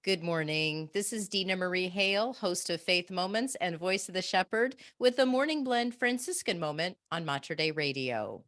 Good morning. This is Dina Marie Hale, host of Faith Moments and Voice of the Shepherd, with the Morning Blend Franciscan Moment on Mater Dei Radio.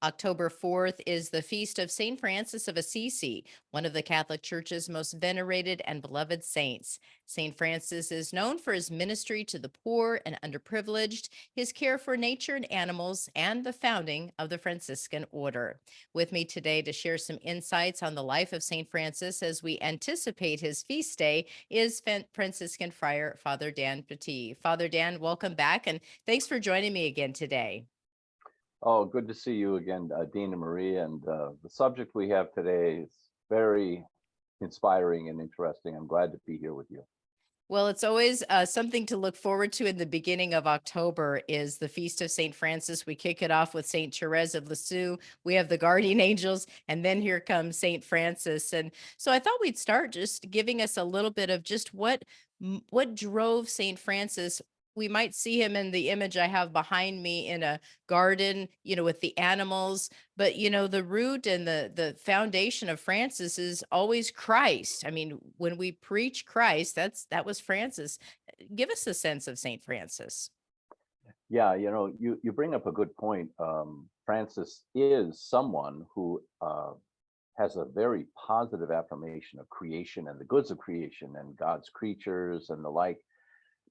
October 4th is the feast of St. Francis of Assisi, one of the Catholic Church's most venerated and beloved saints. St. Francis is known for his ministry to the poor and underprivileged, his care for nature and animals, and the founding of the Franciscan order. With me today to share some insights on the life of St. Francis as we anticipate his feast day is Franciscan Friar Father Dan Pattee. Father Dan, welcome back, and thanks for joining me again today. Oh, good to see you again, Dina Marie. And the subject we have today is very inspiring and interesting. I'm glad to be here with you. Well, it's always something to look forward to in the beginning of October is the Feast of St. Francis. We kick it off with St. Therese of Lisieux. We have the guardian angels, and then here comes St. Francis. And so I thought we'd start just giving us a little bit of just what drove St. Francis. We might see him in the image I have behind me in a garden, with the animals. But the root and the foundation of Francis is always Christ. I mean, when we preach Christ, that was Francis. Give us a sense of Saint Francis. Yeah, you bring up a good point. Francis is someone who has a very positive affirmation of creation and the goods of creation and God's creatures and the like.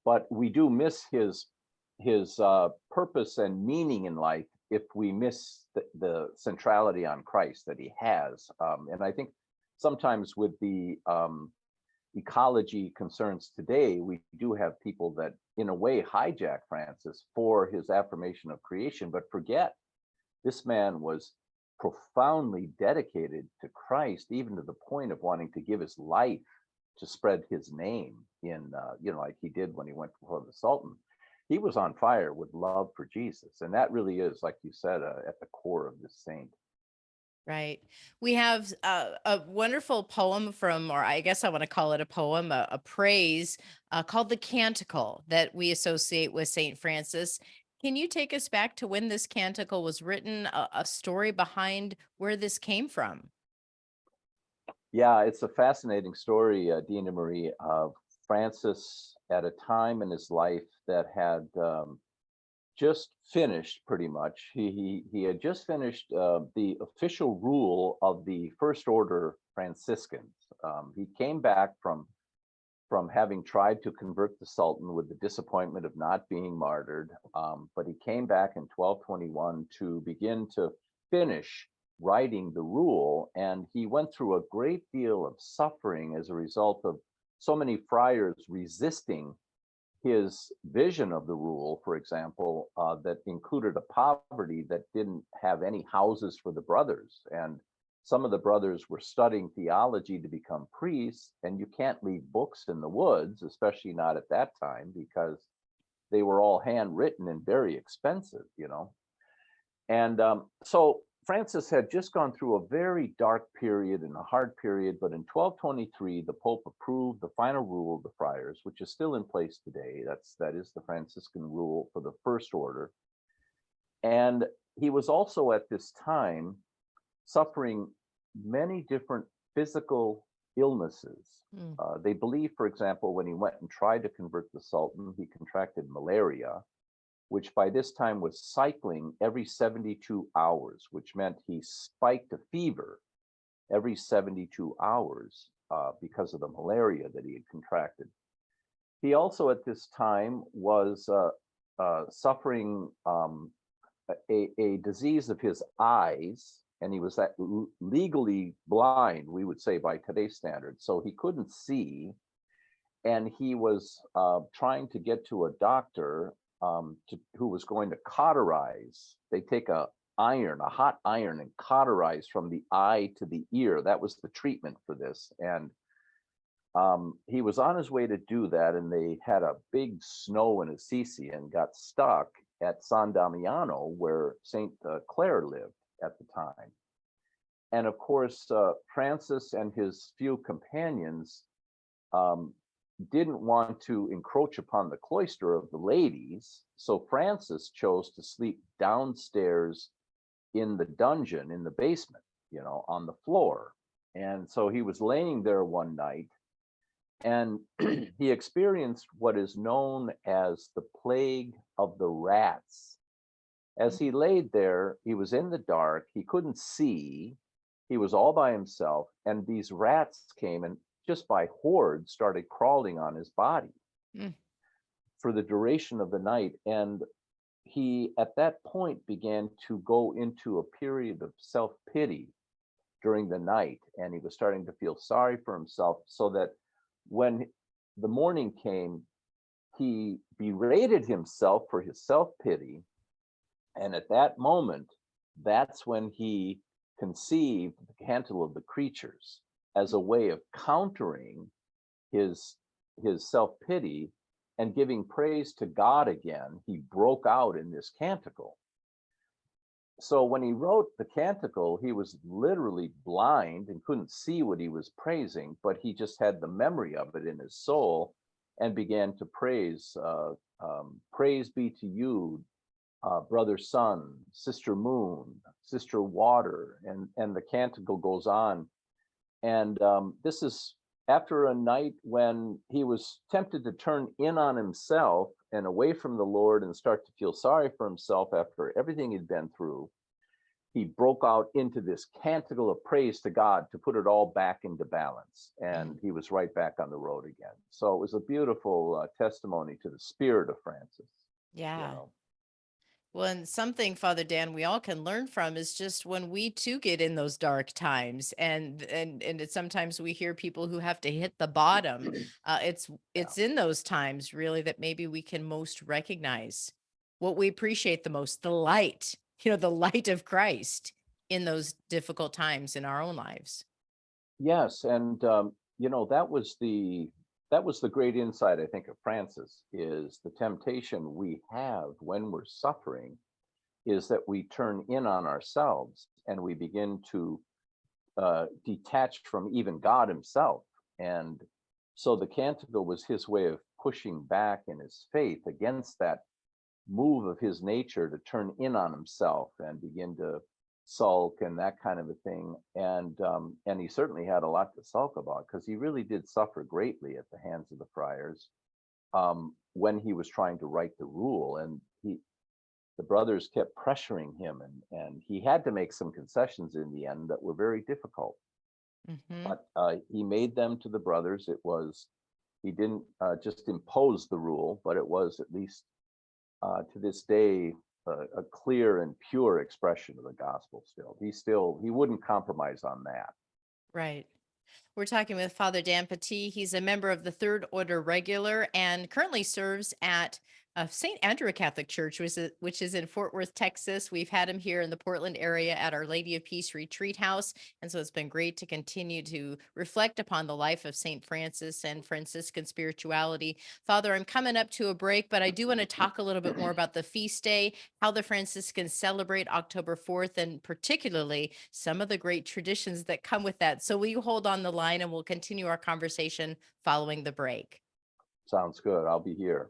But we do miss his purpose and meaning in life if we miss the centrality on Christ that he has. And I think sometimes with the ecology concerns today, we do have people that in a way hijack Francis for his affirmation of creation, but forget this man was profoundly dedicated to Christ, even to the point of wanting to give his life to spread his name in, like he did when he went before the Sultan. He was on fire with love for Jesus. And that really is, like you said, at the core of this saint. Right. We have a wonderful poem from, or I guess I want to call it a poem, a praise called the Canticle that we associate with St. Francis. Can you take us back to when this canticle was written, a story behind where this came from? Yeah, it's a fascinating story, Dina Marie, of Francis at a time in his life that had just finished pretty much. He had just finished the official rule of the First Order Franciscans. He came back from having tried to convert the Sultan with the disappointment of not being martyred, but he came back in 1221 to begin to finish writing the rule, and he went through a great deal of suffering as a result of so many friars resisting his vision of the rule, for example, that included a poverty that didn't have any houses for the brothers. And some of the brothers were studying theology to become priests, and you can't leave books in the woods, especially not at that time, because they were all handwritten and very expensive. And so Francis had just gone through a very dark period and a hard period, but in 1223, the Pope approved the final rule of the Friars, which is still in place today. That is the Franciscan rule for the First Order. And he was also at this time suffering many different physical illnesses. They believe, for example, when he went and tried to convert the Sultan, he contracted malaria, which by this time was cycling every 72 hours, which meant he spiked a fever every 72 hours because of the malaria that he had contracted. He also at this time was suffering a disease of his eyes, and he was legally blind, we would say by today's standards, so he couldn't see. And he was trying to get to a doctor who was going to cauterize. They take a hot iron, and cauterize from the eye to the ear. That was the treatment for this. And he was on his way to do that, and they had a big snow in Assisi and got stuck at San Damiano, where Saint Clare lived at the time. And of course, Francis and his few companions didn't want to encroach upon the cloister of the ladies, so Francis chose to sleep downstairs in the dungeon in the basement, on the floor. And so he was laying there one night, And he experienced what is known as the plague of the rats. As he laid there, he was in the dark, he couldn't see, he was all by himself, and these rats came and just by hordes started crawling on his body Mm. for the duration of the night. And he, at that point, began to go into a period of self pity during the night. And he was starting to feel sorry for himself, so that when the morning came, he berated himself for his self pity. And at that moment, that's when he conceived the canticle of the creatures as a way of countering his his self-pity and giving praise to God again. He broke out in this canticle. So when he wrote the canticle, he was literally blind and couldn't see what he was praising, but he just had the memory of it in his soul and began to praise. Praise be to you, brother sun, sister moon, sister water, and the canticle goes on. And this is after a night when he was tempted to turn in on himself and away from the Lord and start to feel sorry for himself after everything he'd been through. He broke out into this canticle of praise to God to put it all back into balance. And he was right back on the road again. So it was a beautiful testimony to the spirit of Francis, you Yeah. know. Well, and something, Father Dan, we all can learn from is just when we too get in those dark times, and it's sometimes we hear people who have to hit the bottom. It's Yeah. it's in those times really that maybe we can most recognize what we appreciate the most, the light, the light of Christ in those difficult times in our own lives. Yes, and that was the great insight, I think, of Francis, is the temptation we have when we're suffering is that we turn in on ourselves and we begin to detach from even God himself. And so the canticle was his way of pushing back in his faith against that move of his nature to turn in on himself and begin to sulk and that kind of a thing. And he certainly had a lot to sulk about, because he really did suffer greatly at the hands of the friars when he was trying to write the rule. And the brothers kept pressuring him, and he had to make some concessions in the end that were very difficult. Hmm. But he made them to the brothers. He didn't just impose the rule, but it was, at least to this day, a clear and pure expression of the gospel. He wouldn't compromise on that. Right. We're talking with Father Dan Pattee. He's a member of the Third Order Regular and currently serves at St. Andrew Catholic Church, which is in Fort Worth, Texas. We've had him here in the Portland area at Our Lady of Peace Retreat House. And so it's been great to continue to reflect upon the life of St. Francis and Franciscan spirituality. Father, I'm coming up to a break, but I do want to talk a little bit more about the feast day, how the Franciscans celebrate October 4th, and particularly some of the great traditions that come with that. So will you hold on the line and we'll continue our conversation following the break? Sounds good. I'll be here.